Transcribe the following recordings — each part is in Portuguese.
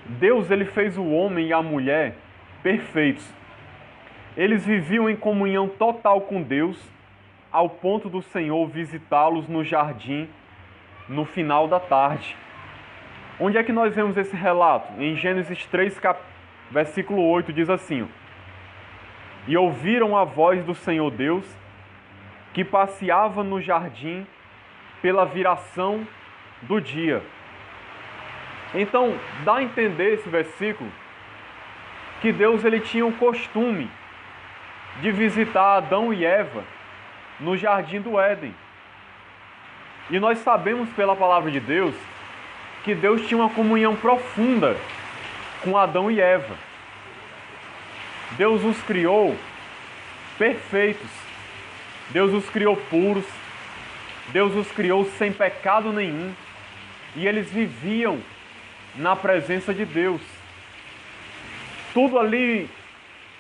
Deus ele fez o homem e a mulher perfeitos. Eles viviam em comunhão total com Deus, ao ponto do Senhor visitá-los no jardim no final da tarde. Onde é que nós vemos esse relato? Em Gênesis 3, versículo 8, diz assim: E ouviram a voz do Senhor Deus, que passeava no jardim pela viração do dia. Então, dá a entender esse versículo que Deus ele tinha o costume de visitar Adão e Eva no jardim do Éden. E nós sabemos pela palavra de Deus que Deus tinha uma comunhão profunda com Adão e Eva. Deus os criou perfeitos. Deus os criou puros. Deus os criou sem pecado nenhum. E eles viviam na presença de Deus. Tudo ali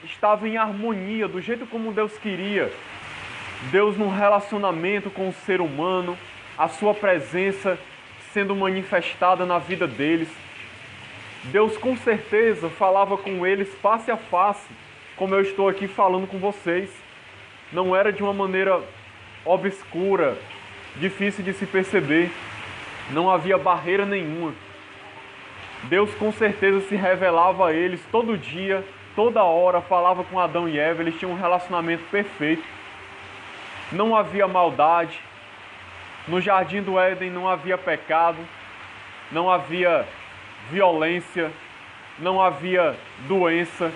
estava em harmonia, do jeito como Deus queria. Deus num relacionamento com o ser humano, a sua presença sendo manifestada na vida deles. Deus com certeza falava com eles face a face, como eu estou aqui falando com vocês. Não era de uma maneira obscura, difícil de se perceber. Não havia barreira nenhuma. Deus com certeza se revelava a eles todo dia, toda hora, falava com Adão e Eva. Eles tinham um relacionamento perfeito. Não havia maldade. No jardim do Éden não havia pecado, não havia violência, não havia doença,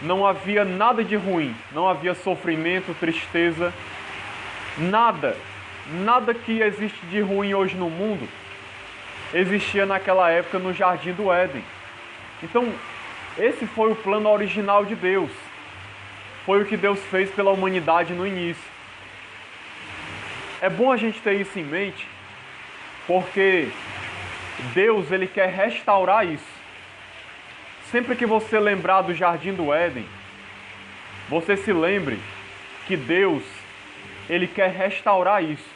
não havia nada de ruim, não havia sofrimento, tristeza, nada que existe de ruim hoje no mundo existia naquela época no jardim do Éden. Então, esse foi o plano original de Deus. Foi o que Deus fez pela humanidade no início. É bom a gente ter isso em mente, porque Deus ele quer restaurar isso. Sempre que você lembrar do jardim do Éden, você se lembre que Deus ele quer restaurar isso.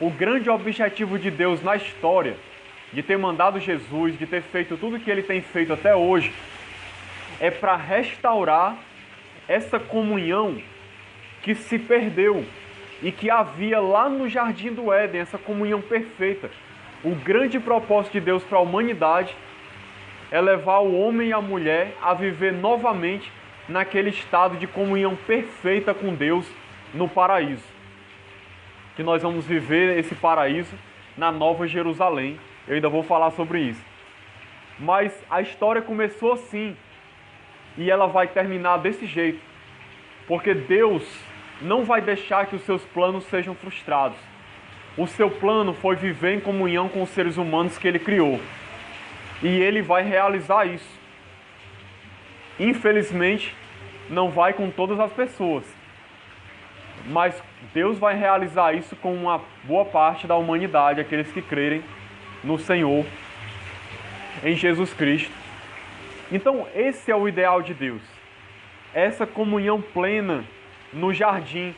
O grande objetivo de Deus na história, de ter mandado Jesus, de ter feito tudo o que ele tem feito até hoje, é para restaurar essa comunhão que se perdeu e que havia lá no jardim do Éden, essa comunhão perfeita. O grande propósito de Deus para a humanidade é levar o homem e a mulher a viver novamente naquele estado de comunhão perfeita com Deus no paraíso. Que nós vamos viver esse paraíso na Nova Jerusalém. Eu ainda vou falar sobre isso. Mas a história começou assim e ela vai terminar desse jeito. Porque Deus não vai deixar que os seus planos sejam frustrados. O seu plano foi viver em comunhão com os seres humanos que ele criou. E ele vai realizar isso. Infelizmente, não vai com todas as pessoas. Mas Deus vai realizar isso com uma boa parte da humanidade, aqueles que crerem no Senhor, em Jesus Cristo. Então, esse é o ideal de Deus. Essa comunhão plena no jardim,